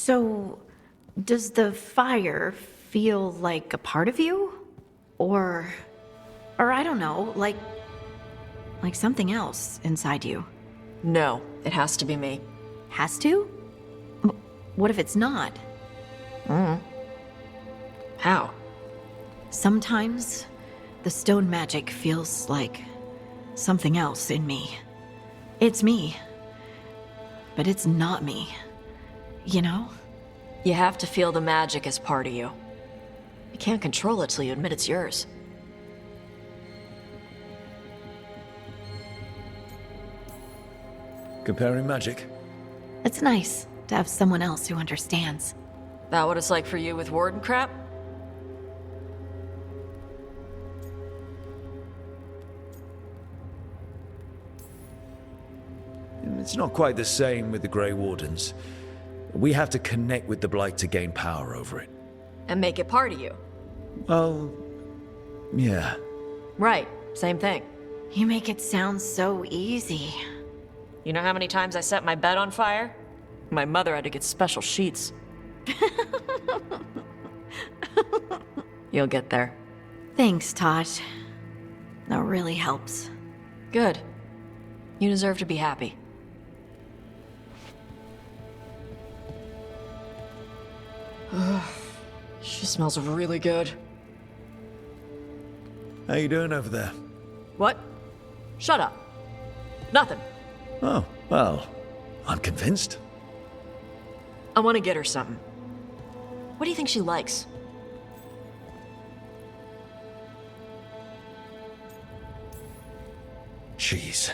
So, does the fire feel like a part of you? Or I don't know, like something else inside you? No, it has to be me. Has to? What if it's not? How? Sometimes the stone magic feels like something else in me. It's me, but it's not me. You know? You have to feel the magic as part of you. You can't control it till you admit it's yours. Comparing magic? It's nice to have someone else who understands. That what it's like for you with Warden crap? It's not quite the same with the Grey Wardens. We have to connect with the Blight to gain power over it. And make it part of you. Well, yeah. Right, same thing. You make it sound so easy. You know how many times I set my bed on fire? My mother had to get special sheets. You'll get there. Thanks, Tosh. That really helps. Good. You deserve to be happy. She smells really good. How you doing over there? What? Shut up. Nothing. Oh, well, I'm convinced. I want to get her something. What do you think she likes? Cheese.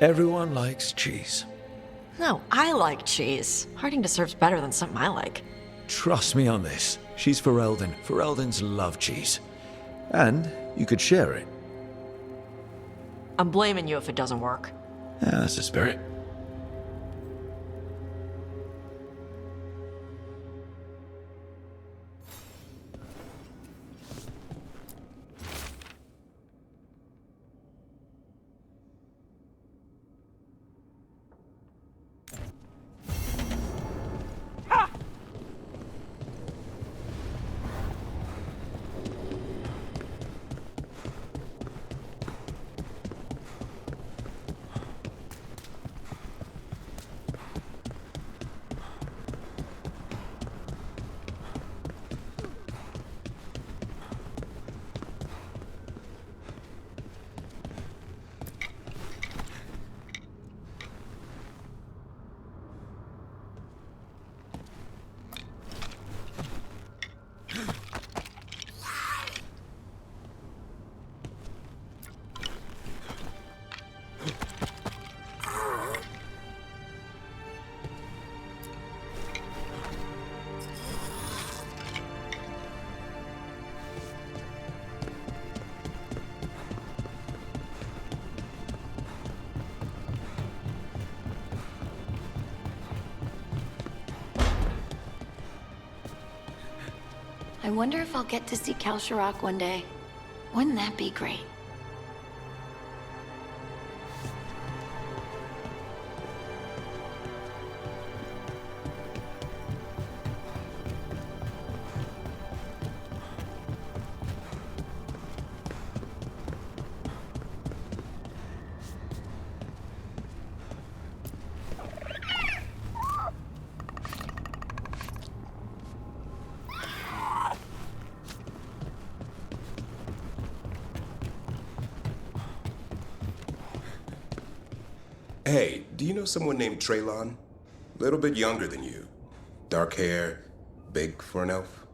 Everyone likes cheese. No, I like cheese. Harding deserves better than something I like. Trust me on this. She's Ferelden. Fereldens love cheese. And you could share it. I'm blaming you if it doesn't work. Yeah, that's the spirit. I wonder if I'll get to see Kalsharok one day. Wouldn't that be great? Hey, do you know someone named Traylon? Little bit younger than you. Dark hair, big for an elf.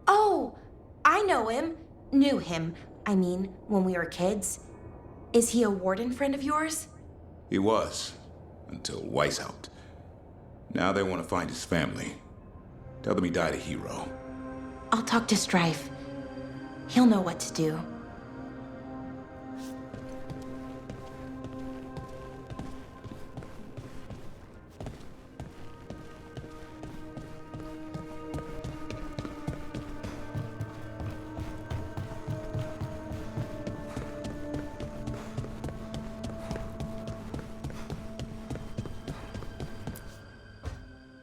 Oh, I know him. Knew him. I mean, when we were kids. Is he a warden friend of yours? He was, until Weiss helped. Now they want to find his family. Tell them he died a hero. I'll talk to Strife. He'll know what to do.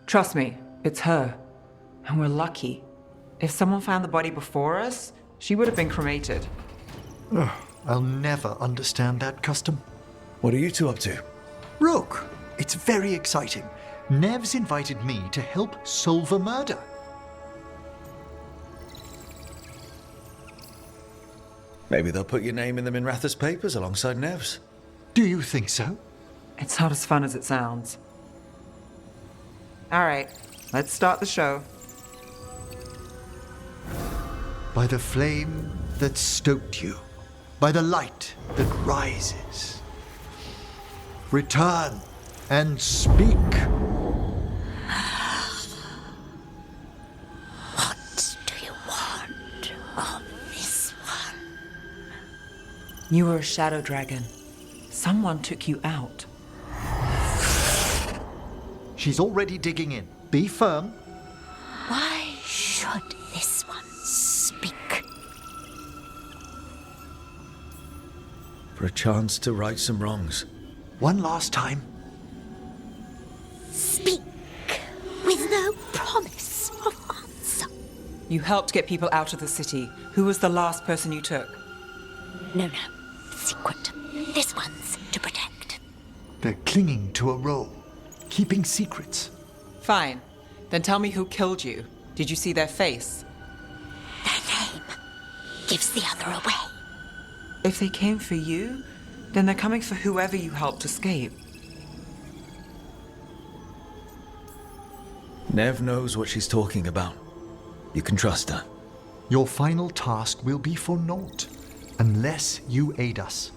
Trust me, It's her. And we're lucky. If someone found the body before us, she would have been cremated. Ugh, I'll never understand that custom. What are you two up to? Rook, it's very exciting. Nev's invited me to help solve a murder. Maybe they'll put your name in the Minrathous papers alongside Nev's. Do you think so? It's not as fun as it sounds. All right, let's start the show. By the flame that stoked you, by the light that rises. Return and speak. What do you want of this one? You were a shadow dragon. Someone took you out. She's already digging in. Be firm. Why should this one speak? For a chance to right some wrongs. One last time. Speak with no promise of answer. You helped get people out of the city. Who was the last person you took? No. Secret. This one's to protect. They're clinging to a role, keeping secrets. Fine. Then tell me who killed you. Did you see their face? Their name gives the other away. If they came for you, then they're coming for whoever you helped escape. Nev knows what she's talking about. You can trust her. Your final task will be for naught, unless you aid us.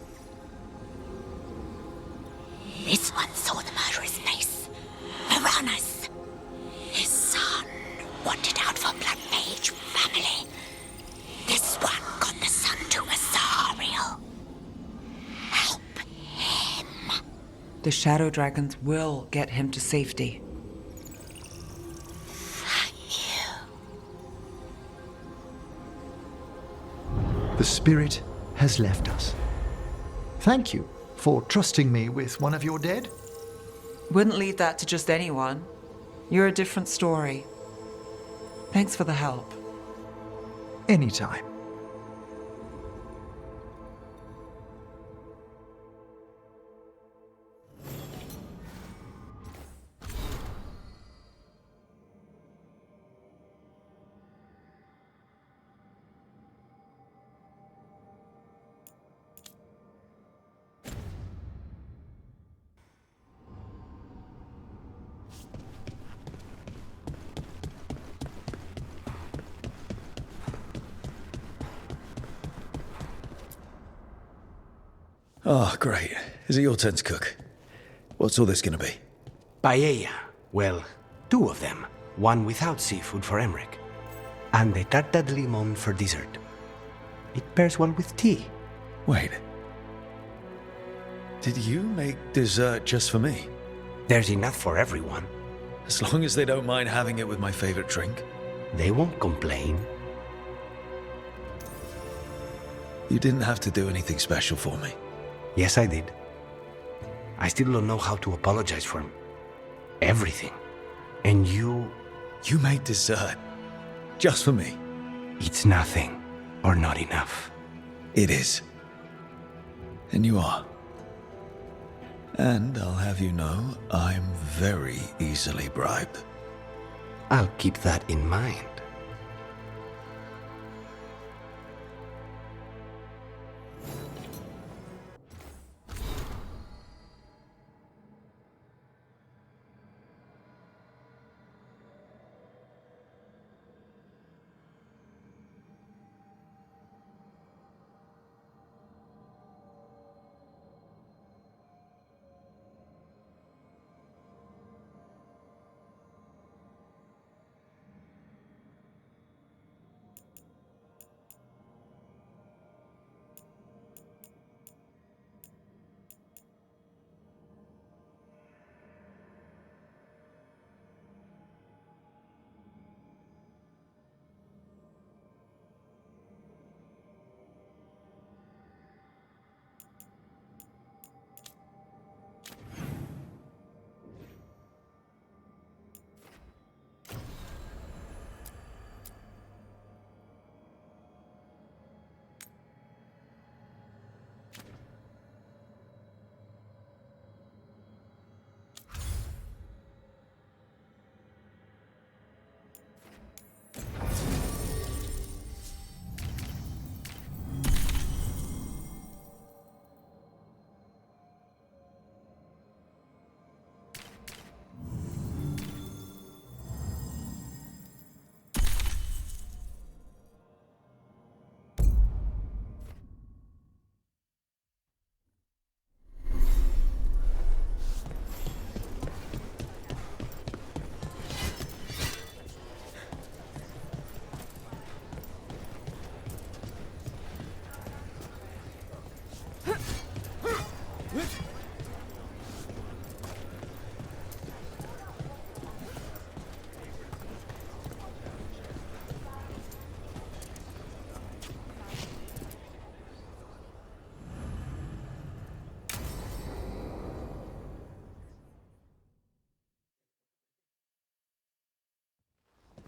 This one saw the murderer's face. Piranhas. His son wanted out for Blood Mage family. This one got the son to Asariel. Help him. The shadow dragons will get him to safety. Thank you. The spirit has left us. Thank you for trusting me with one of your dead. Wouldn't leave that to just anyone. You're a different story. Thanks for the help. Anytime. Oh, great. Is it your turn to cook? What's all this gonna be? Paella. Well, 2 of them. One without seafood for Emmerich. And the tarte de limon for dessert. It pairs well with tea. Wait. Did you make dessert just for me? There's enough for everyone. As long as they don't mind having it with my favorite drink. They won't complain. You didn't have to do anything special for me. Yes, I did. I still don't know how to apologize for everything. And you... You made dessert. Just for me. It's nothing. Or not enough. It is. And you are. And I'll have you know, I'm very easily bribed. I'll keep that in mind.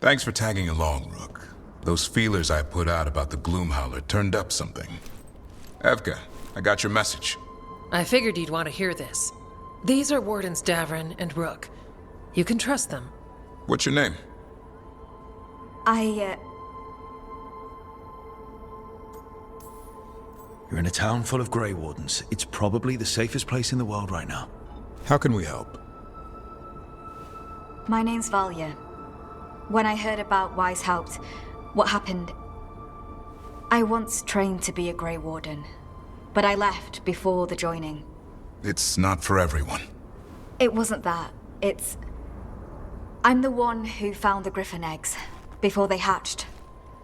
Thanks for tagging along, Rook. Those feelers I put out about the Gloomhowler turned up something. Evka, I got your message. I figured you'd want to hear this. These are Wardens Davrin and Rook. You can trust them. What's your name? You're in a town full of Grey Wardens. It's probably the safest place in the world right now. How can we help? My name's Valya. When I heard about Weishaupt, what happened... I once trained to be a Grey Warden, but I left before the joining. It's not for everyone. It wasn't that. I'm the one who found the Griffin eggs, before they hatched.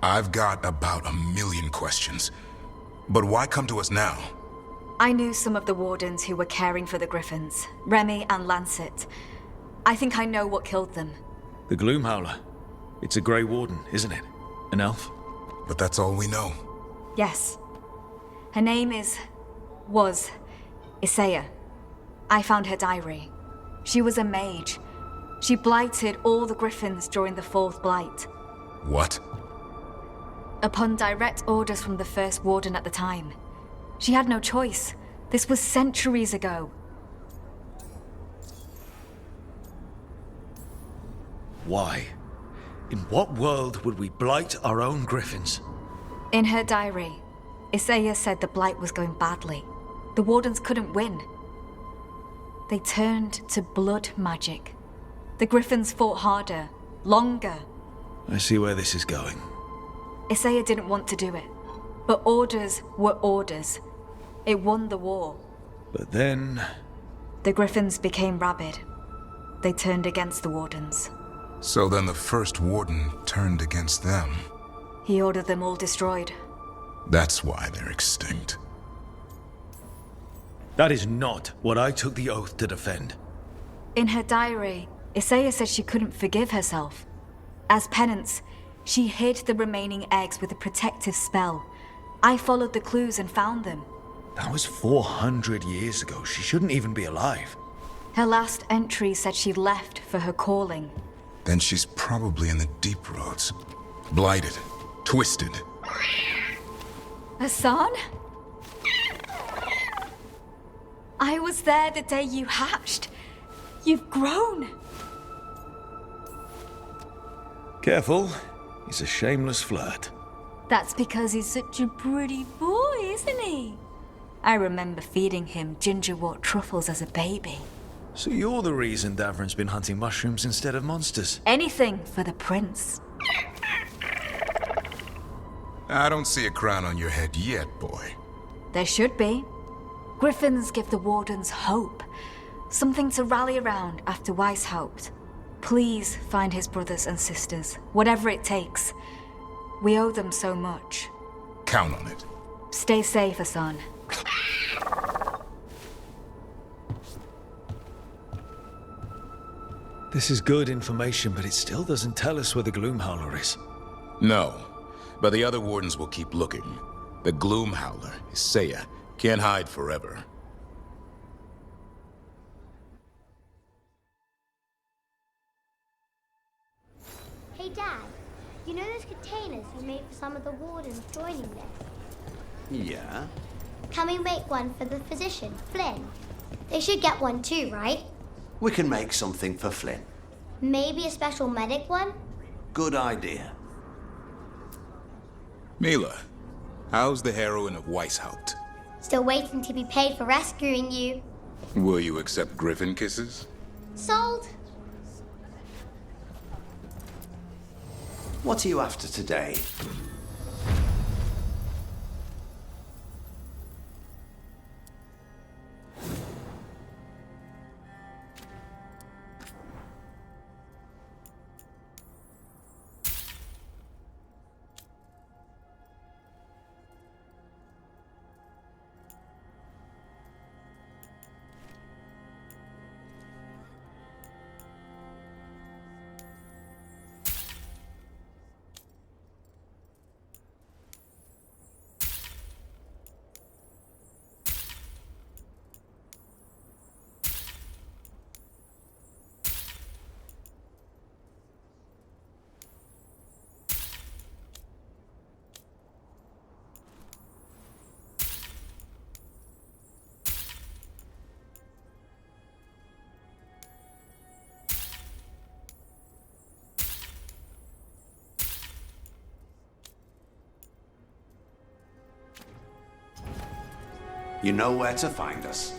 I've got about 1,000,000 questions. But why come to us now? I knew some of the Wardens who were caring for the Griffins, Remy and Lancet. I think I know what killed them. The Gloomhowler. It's a Grey Warden, isn't it? An elf? But that's all we know. Yes. Her name was Isaiah. I found her diary. She was a mage. She blighted all the Griffins during the Fourth Blight. What? Upon direct orders from the First Warden at the time. She had no choice. This was centuries ago. Why? In what world would we blight our own Griffins? In her diary, Isaiah said the Blight was going badly. The Wardens couldn't win. They turned to blood magic. The Griffins fought harder, longer. I see where this is going. Isaiah didn't want to do it. But orders were orders. It won the war. But then... The Griffins became rabid. They turned against the Wardens. So then the First Warden turned against them. He ordered them all destroyed. That's why they're extinct. That is not what I took the oath to defend. In her diary, Isaiah said she couldn't forgive herself. As penance, she hid the remaining eggs with a protective spell. I followed the clues and found them. That was 400 years ago. She shouldn't even be alive. Her last entry said she left for her calling. Then she's probably in the deep roads. Blighted. Twisted. Hassan? I was there the day you hatched. You've grown. Careful. He's a shameless flirt. That's because he's such a pretty boy, isn't he? I remember feeding him gingerwort truffles as a baby. So you're the reason Davrin's been hunting mushrooms instead of monsters? Anything for the prince. I don't see a crown on your head yet, boy. There should be. Griffins give the Wardens hope. Something to rally around after Weishaupt. Please find his brothers and sisters, whatever it takes. We owe them so much. Count on it. Stay safe, Hassan. This is good information, but it still doesn't tell us where the Gloomhowler is. No, but the other Wardens will keep looking. The Gloomhowler, Isaiah, can't hide forever. Hey Dad, you know those containers we made for some of the Wardens joining this? Yeah? Can we make one for the physician, Flynn? They should get one too, right? We can make something for Flynn. Maybe a special medic one? Good idea. Mila, how's the heroine of Weishaupt? Still waiting to be paid for rescuing you. Will you accept Griffin kisses? Sold? What are you after today? You know where to find us.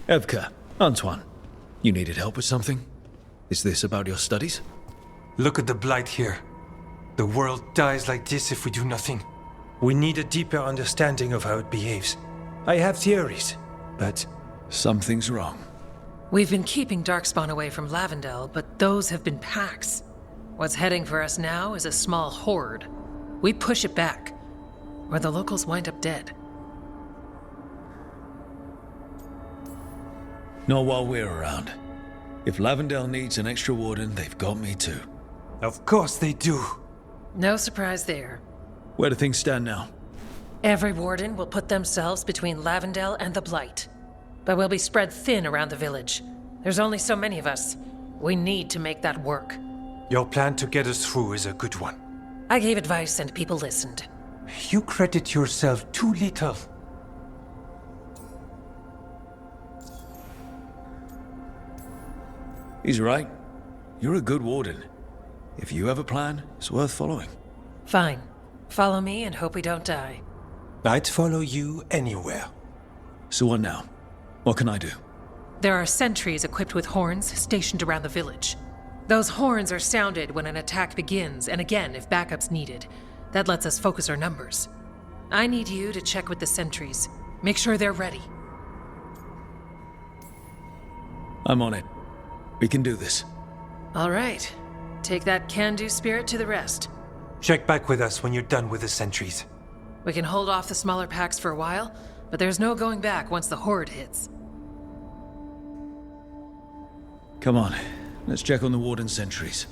Evka, Antoine, you needed help with something? Is this about your studies? Look at the blight here. The world dies like this if we do nothing. We need a deeper understanding of how it behaves. I have theories, but... Something's wrong. We've been keeping Darkspawn away from Lavendel, but those have been packs. What's heading for us now is a small horde. We push it back, or the locals wind up dead. Not while we're around. If Lavendel needs an extra warden, they've got me too. Of course they do. No surprise there. Where do things stand now? Every warden will put themselves between Lavendel and the Blight. But we'll be spread thin around the village. There's only so many of us. We need to make that work. Your plan to get us through is a good one. I gave advice and people listened. You credit yourself too little. He's right. You're a good warden. If you have a plan, it's worth following. Fine. Follow me and hope we don't die. I'd follow you anywhere. So what now? What can I do? There are sentries equipped with horns stationed around the village. Those horns are sounded when an attack begins, and again if backup's needed. That lets us focus our numbers. I need you to check with the sentries. Make sure they're ready. I'm on it. We can do this. All right. Take that can-do spirit to the rest. Check back with us when you're done with the sentries. We can hold off the smaller packs for a while, but there's no going back once the horde hits. Come on. Let's check on the warden sentries.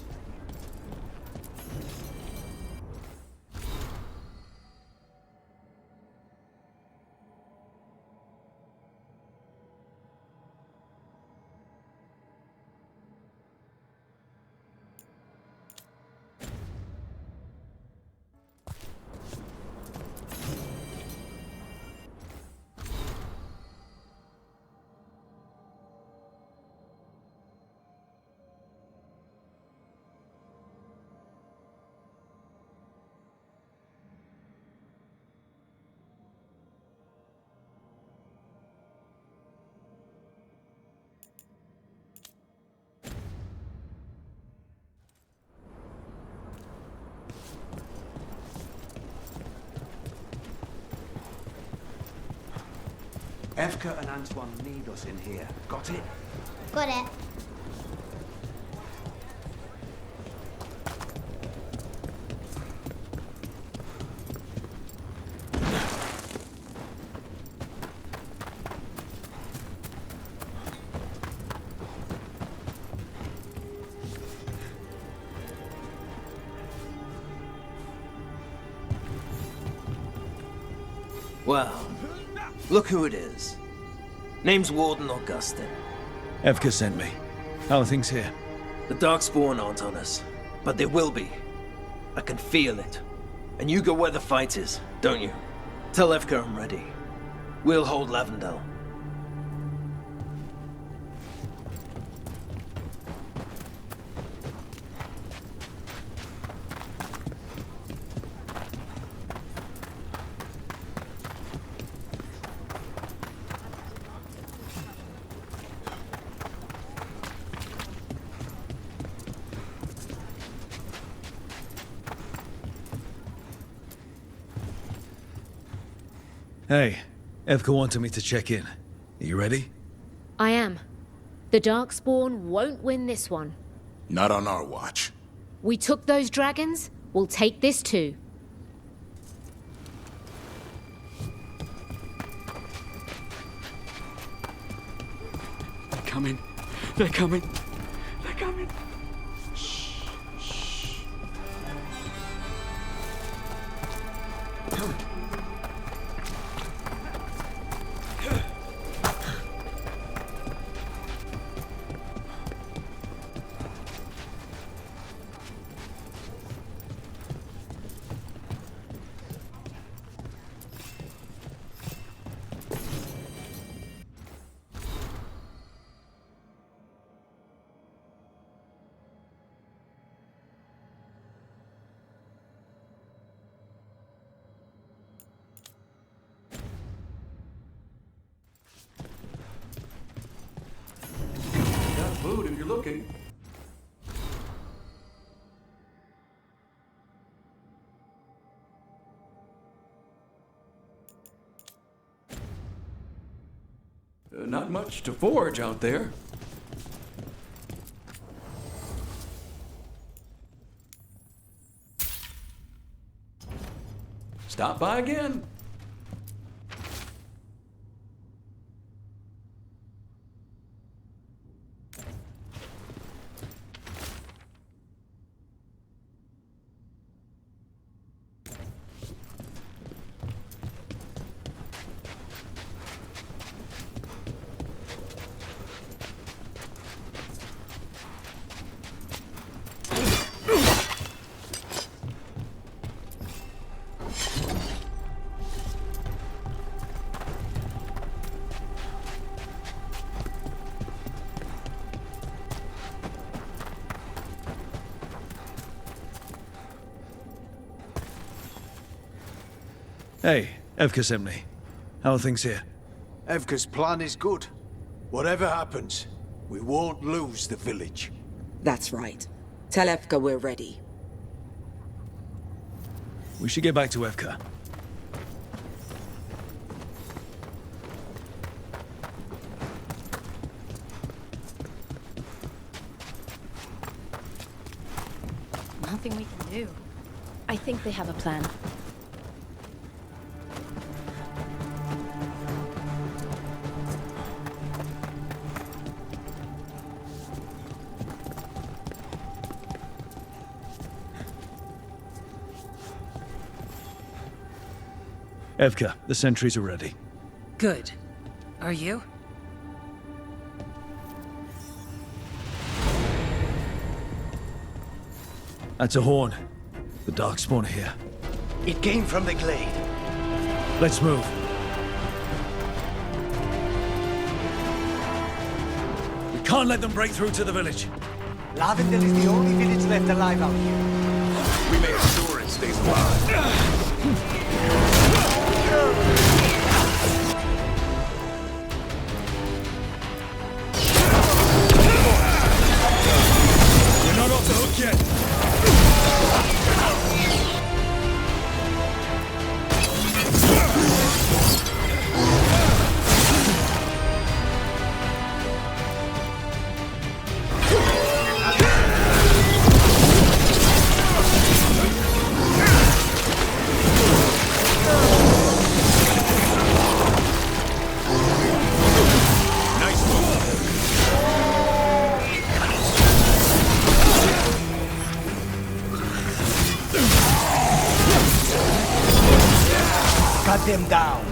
Evka and Antoine need us in here. Got it? Got it. Well, look who it is. Name's Warden Augustin. Evka sent me. How are things here? The Darkspawn aren't on us, but they will be. I can feel it. And you go where the fight is, don't you? Tell Evka I'm ready. We'll hold Lavendel. Hey, Evka wanted me to check in. Are you ready? I am. The Darkspawn won't win this one. Not on our watch. We took those dragons, we'll take this too. They're coming. They're coming. They're coming. Food if you're looking. Not much to forage out there. Stop by again. Hey, Evka sent me. How are things here? Evka's plan is good. Whatever happens, we won't lose the village. That's right. Tell Evka we're ready. We should get back to Evka. Nothing we can do. I think they have a plan. Evka, the sentries are ready. Good. Are you? That's a horn. The Darkspawn are here. It came from the glade. Let's move. We can't let them break through to the village. Lavendel is the only village left alive out here. We make sure it stays alive. We're not off the hook yet. Cut them down.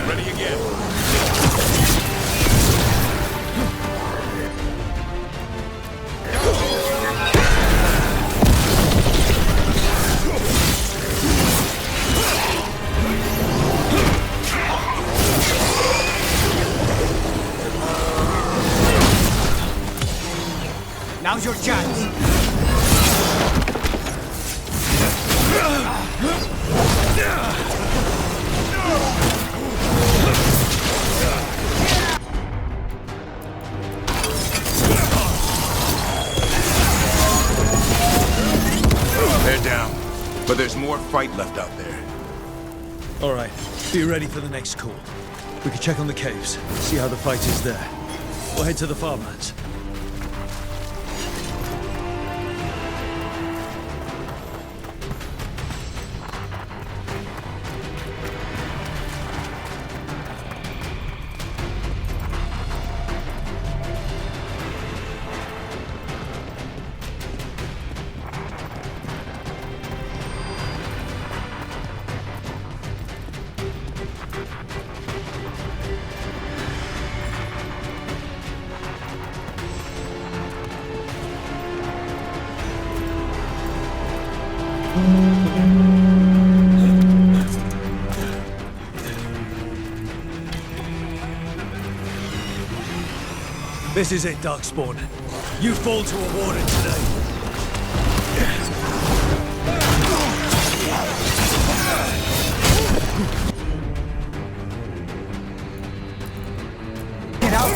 Ready again. down. But there's more fight left out there. All right, be ready for the next call. We can check on the caves, see how the fight is there. We'll head to the farmlands. This is it, Darkspawn. You fall to a warden today. Get out!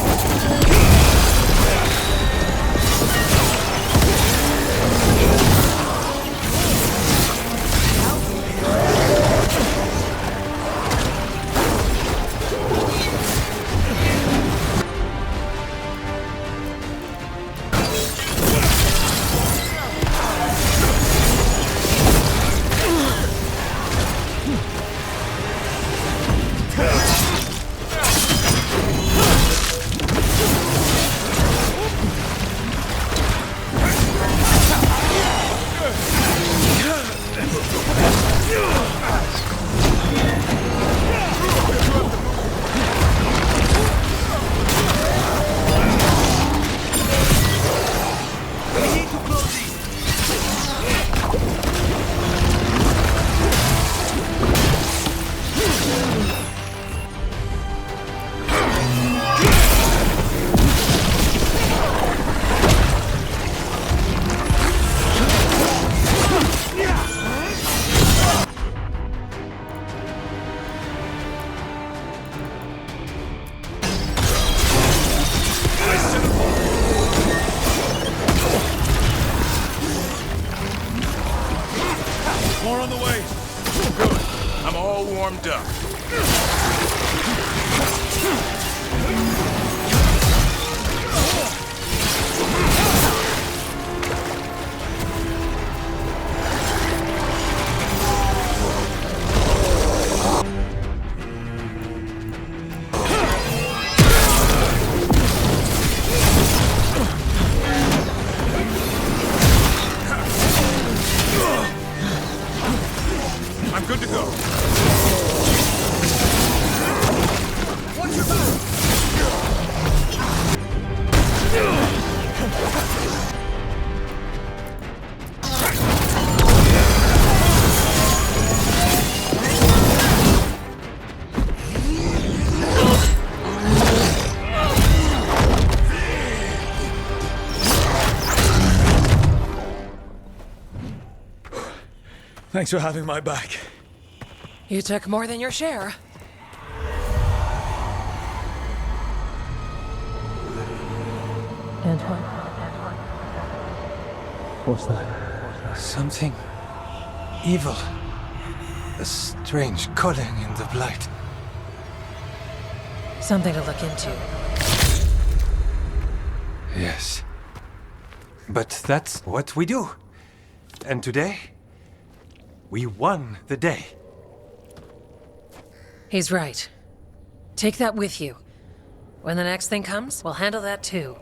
More on the way. Good. I'm all warmed up. I'm good to go. Watch your back! Thanks for having my back. You took more than your share. Antoine? What's that? Something evil. A strange calling in the blight. Something to look into. Yes. But that's what we do. And today, we won the day. He's right. Take that with you. When the next thing comes, we'll handle that too.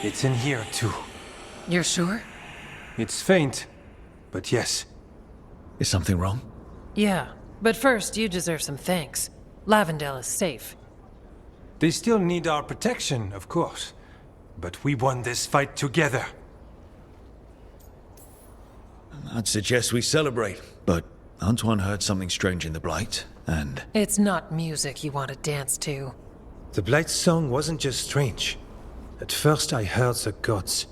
It's in here, too. You're sure? It's faint, but yes. Is something wrong? Yeah, but first you deserve some thanks. Lavendale is safe. They still need our protection, of course. But we won this fight together. I'd suggest we celebrate, but Antoine heard something strange in the blight, and... It's not music you want to dance to. The Blight song wasn't just strange. At first I heard the gods,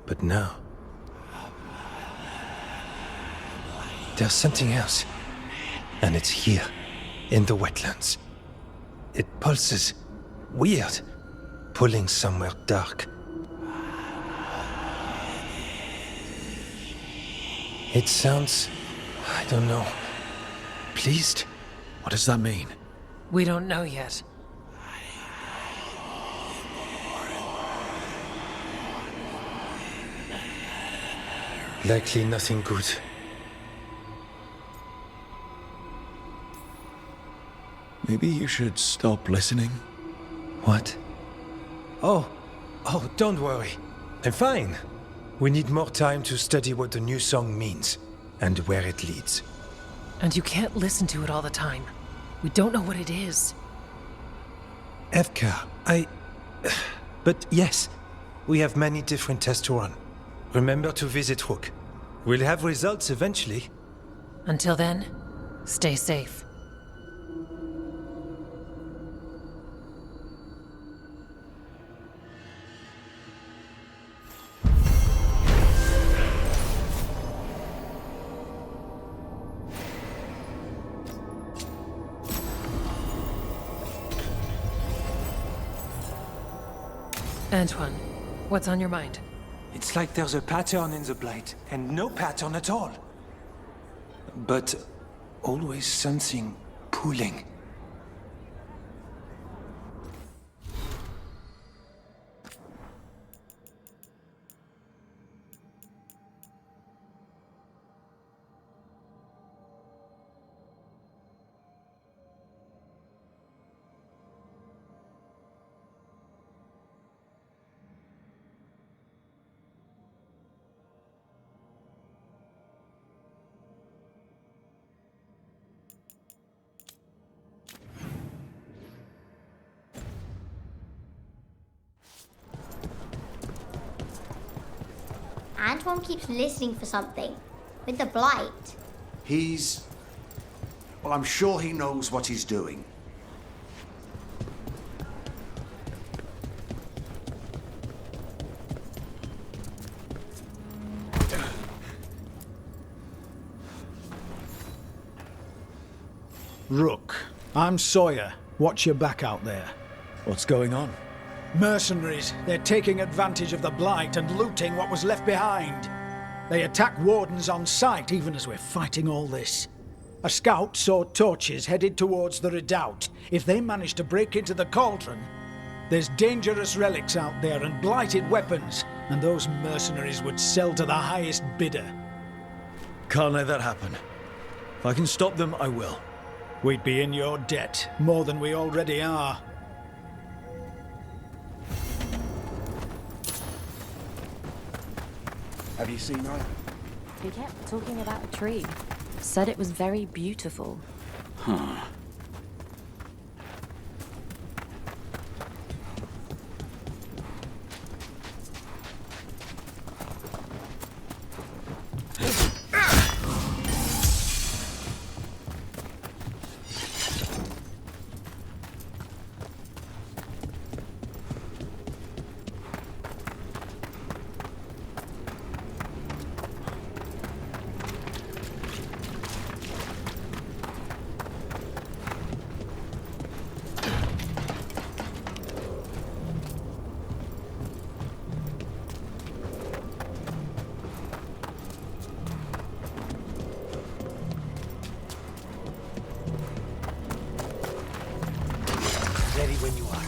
but now... there's something else. And it's here, in the wetlands. It pulses. Weird. Pulling somewhere dark. It sounds... I don't know. Pleased? What does that mean? We don't know yet. Likely nothing good. Maybe you should stop listening. What? Oh, don't worry. I'm fine. We need more time to study what the new song means, and where it leads. And you can't listen to it all the time. We don't know what it is. Evka, But yes, we have many different tests to run. Remember to visit Rook. We'll have results eventually. Until then, stay safe. Antoine, what's on your mind? It's like there's a pattern in the Blight, and no pattern at all. But always something pulling. Antoine keeps listening for something. With the Blight. Well, I'm sure he knows what he's doing. Rook, I'm Sawyer. Watch your back out there. What's going on? Mercenaries. They're taking advantage of the Blight and looting what was left behind. They attack wardens on sight even as we're fighting all this. A scout saw torches headed towards the redoubt. If they manage to break into the cauldron, there's dangerous relics out there and blighted weapons, and those mercenaries would sell to the highest bidder. Can't let that happen. If I can stop them, I will. We'd be in your debt, more than we already are. Have you seen her? He kept talking about a tree. Said it was very beautiful. Huh. Ready when you are.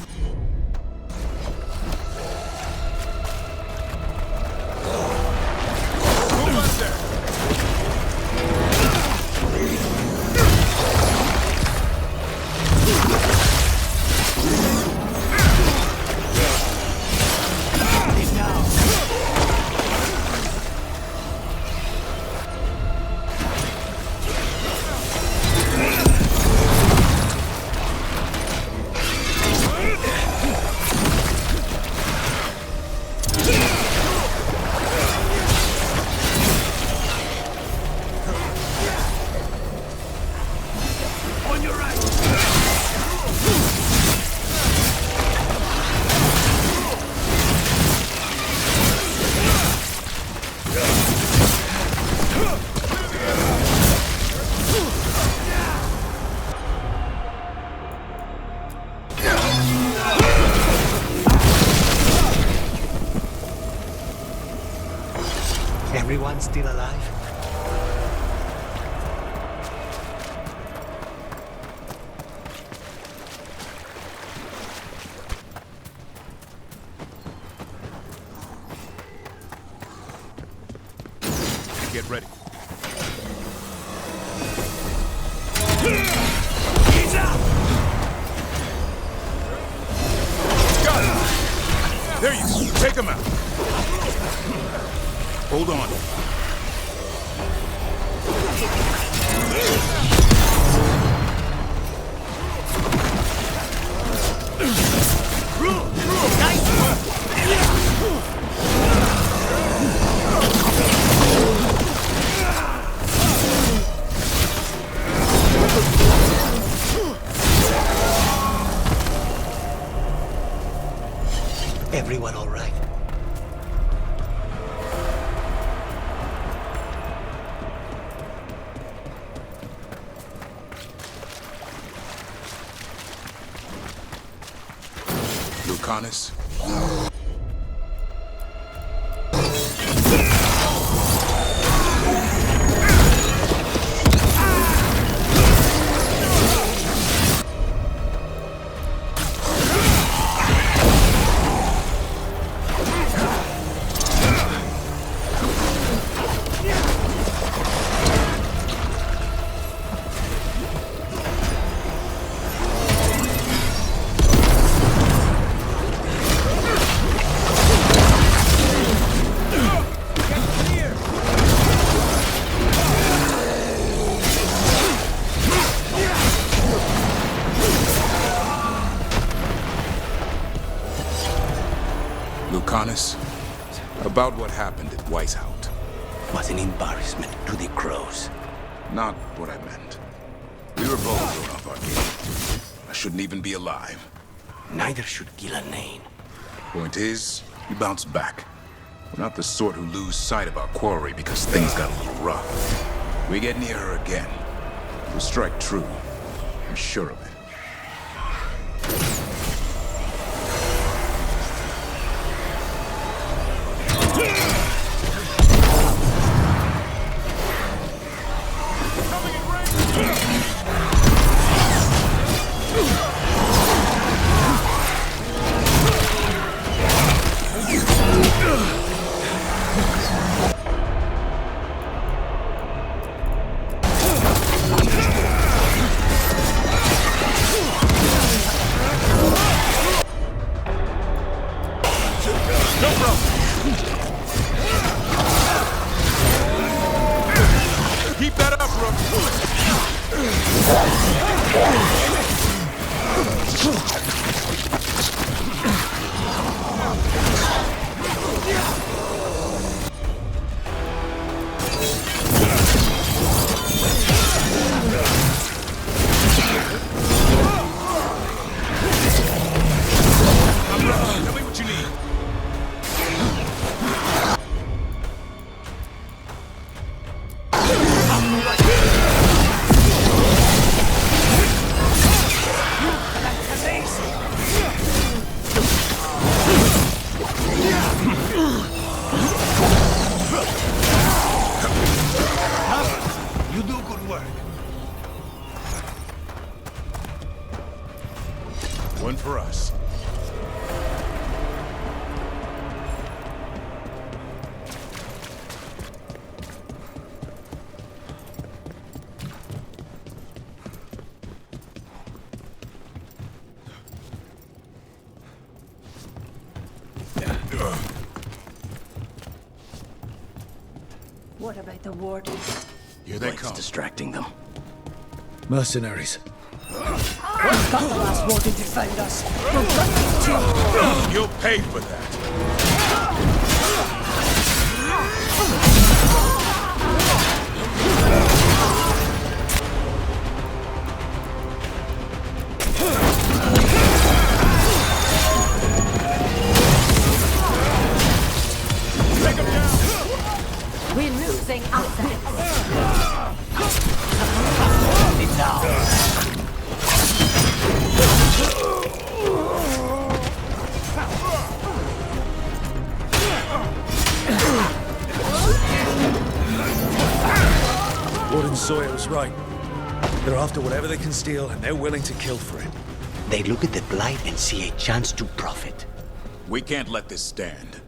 Everyone still alive? Get ready. He's up! Got him! There you go. Take him out. Hold on. Everyone all right? Lucanis. Lucanis, about what happened at Weishaupt. Was an embarrassment to the crows. Not what I meant. We were both thrown off our game. I shouldn't even be alive. Neither should Gillanane. Point is, we bounced back. We're not the sort who lose sight of our quarry because things got a little rough. We get near her again, we'll strike true. I'm sure of it. Keep that up, Rook. Tell me what you need. You do good work. One for us. What about the warden? Here they What's come. distracting them? Mercenaries. What's got the last warden to find us? We'll cut you too. You'll pay for that. We're losing assets. It's ours. Sawyer was right. They're after whatever they can steal, and they're willing to kill for it. They look at the Blight and see a chance to profit. We can't let this stand.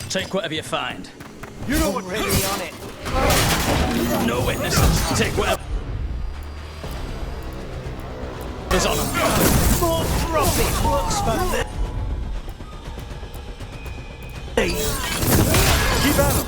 Take whatever you find. You know what? Already on it. No witnesses. Take whatever is on them. More profit works for them. Keep at them!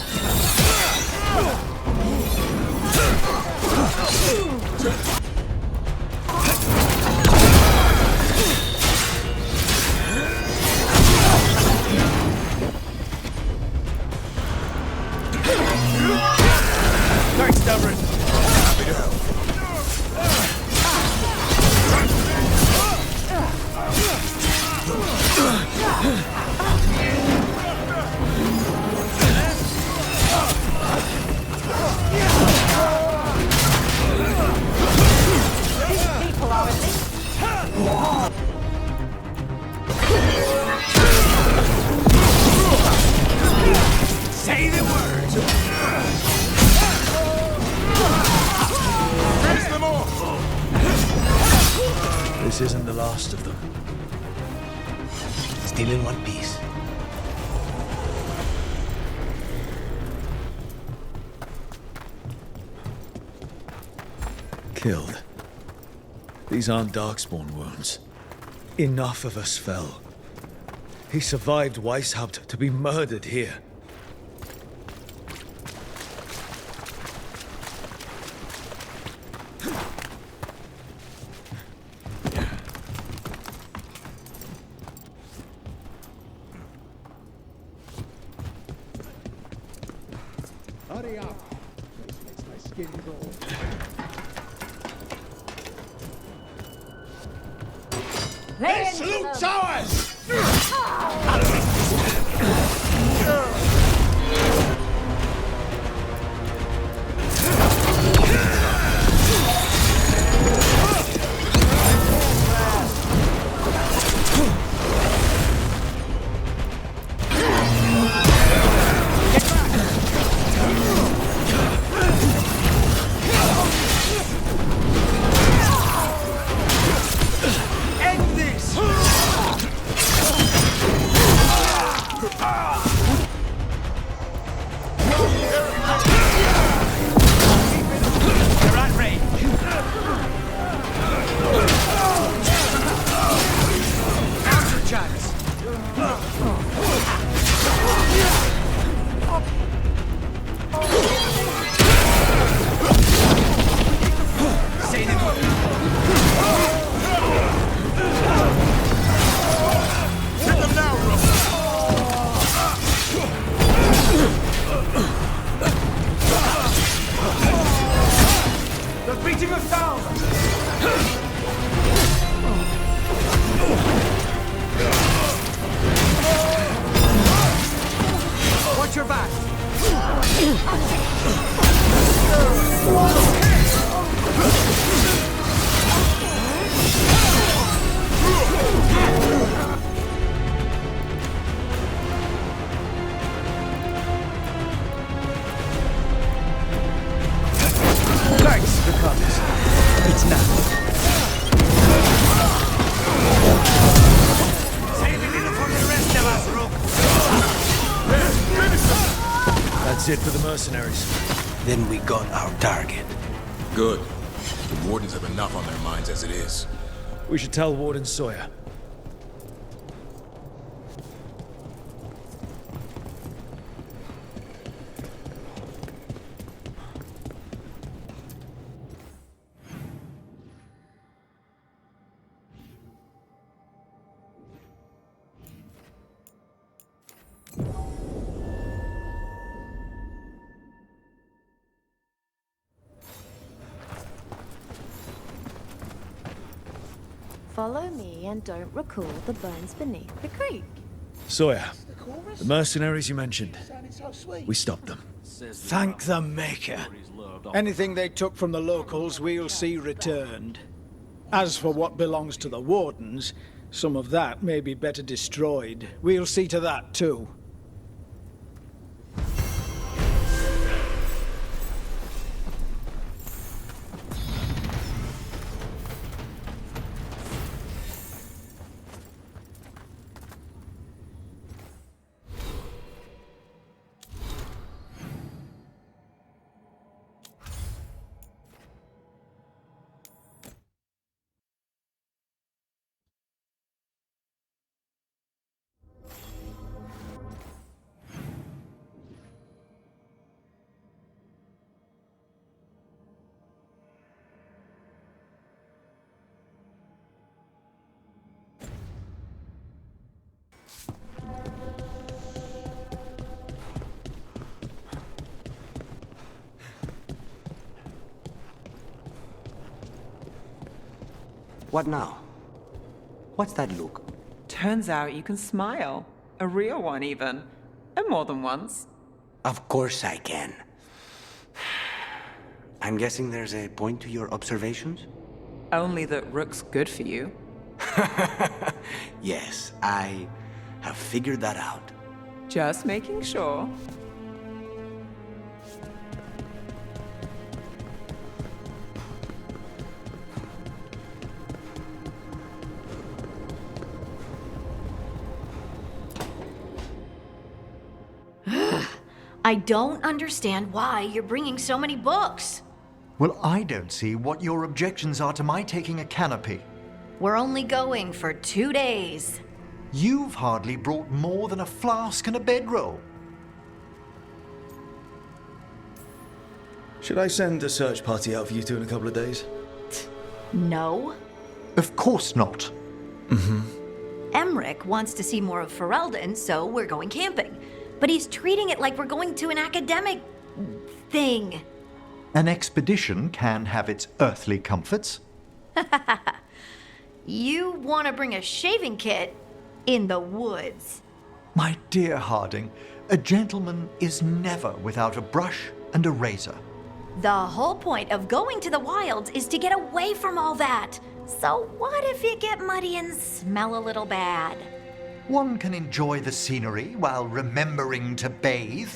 Thanks, Davrin. Happy to help. Say the word. Face them all. This isn't the last of them. Still in one piece. Killed. These aren't Darkspawn wounds. Enough of us fell. He survived Weishaupt to be murdered here. Hurry up. This makes my skin crawl. This loot's ours! Watch your back. Thanks, Lucanis. It's now. Save a little for the rest of us, Rook. That's it for the mercenaries. Then we got our target. Good. The Wardens have enough on their minds as it is. We should tell Warden Sawyer. Follow me and don't recall the bones beneath the creek. Sawyer, the mercenaries you mentioned. We stopped them. Thank the Maker. Anything they took from the locals, we'll see returned. As for what belongs to the Wardens, some of that may be better destroyed. We'll see to that, too. What now? What's that look? Turns out you can smile. A real one, even. And more than once. Of course I can. I'm guessing there's a point to your observations? Only that Rook's good for you. Yes, I have figured that out. Just making sure. I don't understand why you're bringing so many books. Well, I don't see what your objections are to my taking a canopy. We're only going for 2 days. You've hardly brought more than a flask and a bedroll. Should I send a search party out for you two in a couple of days? No. Of course not. Emmerich wants to see more of Ferelden, so we're going camping. But he's treating it like we're going to an academic thing. An expedition can have its earthly comforts. You want to bring a shaving kit in the woods. My dear Harding, a gentleman is never without a brush and a razor. The whole point of going to the wilds is to get away from all that. So what if you get muddy and smell a little bad? One can enjoy the scenery while remembering to bathe.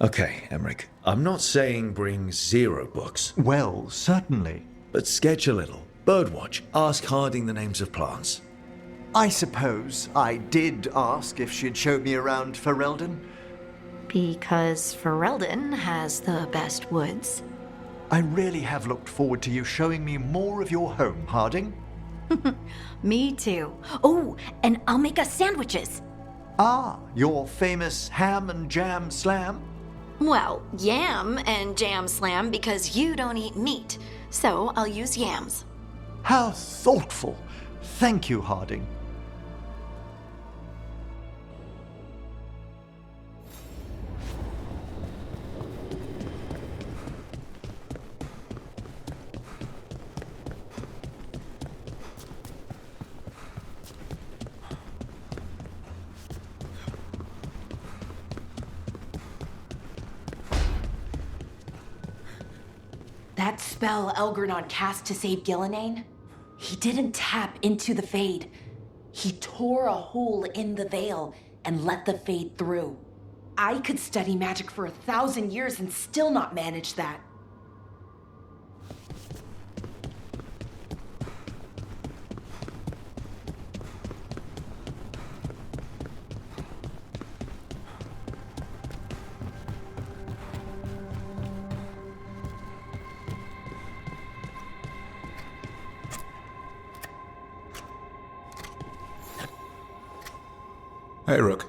Okay, Emmerich. I'm not saying bring 0 books. Well, certainly. But sketch a little. Birdwatch. Ask Harding the names of plants. I suppose I did ask if she'd show me around Ferelden. Because Ferelden has the best woods. I really have looked forward to you showing me more of your home, Harding. Me too. Oh, and I'll make us sandwiches. Ah, your famous ham and jam slam? Well, yam and jam slam because you don't eat meat. So I'll use yams. How thoughtful. Thank you, Harding. That spell Elgrenon cast to save Gillenane, he didn't tap into the Fade. He tore a hole in the veil and let the Fade through. I could study magic for 1,000 years and still not manage that. Hey, Rook.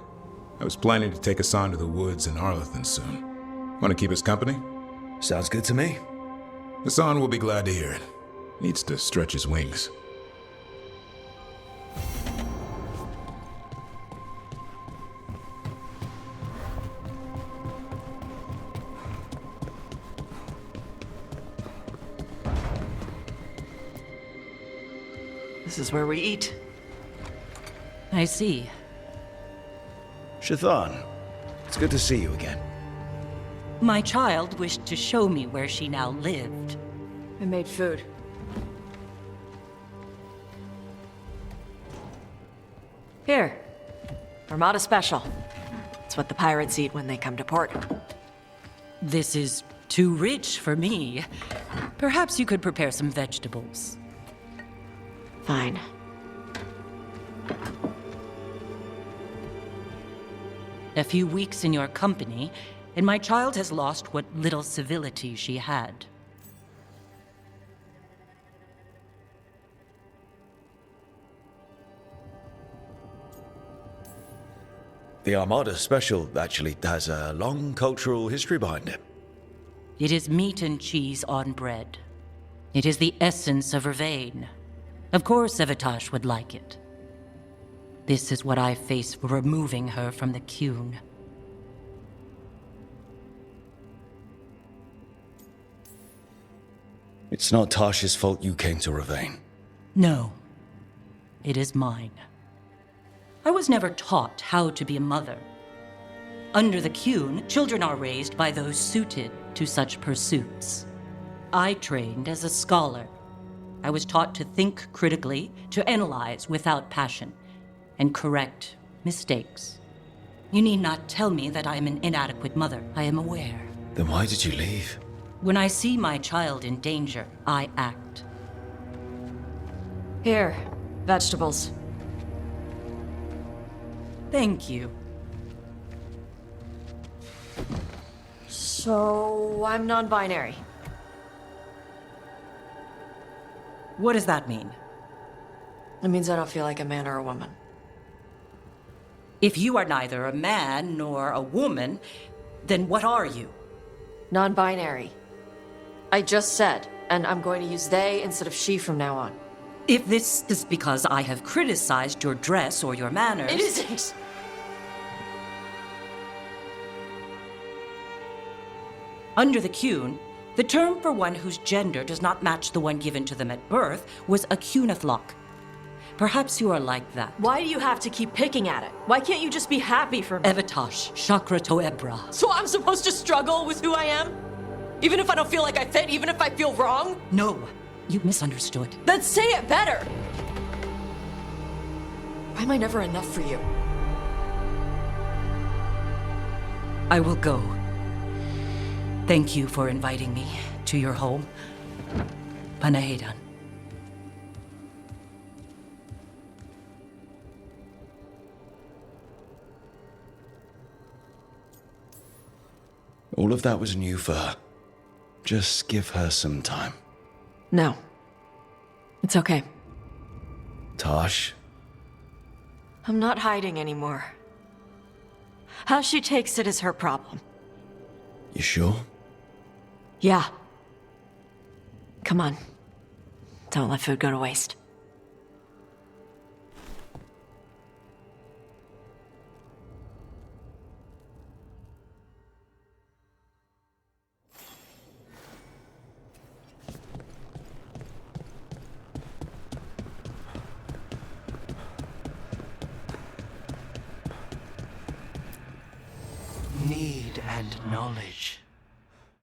I was planning to take us on to the woods in Arlethan soon. Want to keep us company? Sounds good to me. Hassan will be glad to hear it. Needs to stretch his wings. This is where we eat. I see. Shathan, it's good to see you again. My child wished to show me where she now lived. I made food. Here. Armada Special. It's what the pirates eat when they come to port. This is too rich for me. Perhaps you could prepare some vegetables. Fine. A few weeks in your company, and my child has lost what little civility she had. The Armada Special actually has a long cultural history behind it. It is meat and cheese on bread. It is the essence of Vervain. Of course Evitash would like it. This is what I face for removing her from the Qun. It's not Tash's fault you came to Vervain. No. It is mine. I was never taught how to be a mother. Under the Qun, children are raised by those suited to such pursuits. I trained as a scholar. I was taught to think critically, to analyze without passion, and correct mistakes. You need not tell me that I am an inadequate mother. I am aware. Then why did you leave? When I see my child in danger, I act. Here, vegetables. Thank you. So, I'm non-binary. What does that mean? It means I don't feel like a man or a woman. If you are neither a man nor a woman, then what are you? Non-binary. I just said, and I'm going to use they instead of she from now on. If this is because I have criticized your dress or your manners... It isn't! Under the Qun, the term for one whose gender does not match the one given to them at birth was a Qunathlok. Perhaps you are like that. Why do you have to keep picking at it? Why can't you just be happy for me? Evitash, Chakra Toebra. So I'm supposed to struggle with who I am? Even if I don't feel like I fit, even if I feel wrong? No, you misunderstood. Then say it better! Why am I never enough for you? I will go. Thank you for inviting me to your home. Panahedan. All of that was new for her. Just give her some time. No. It's okay. Tash? I'm not hiding anymore. How she takes it is her problem. You sure? Yeah. Come on. Don't let food go to waste. Need and knowledge.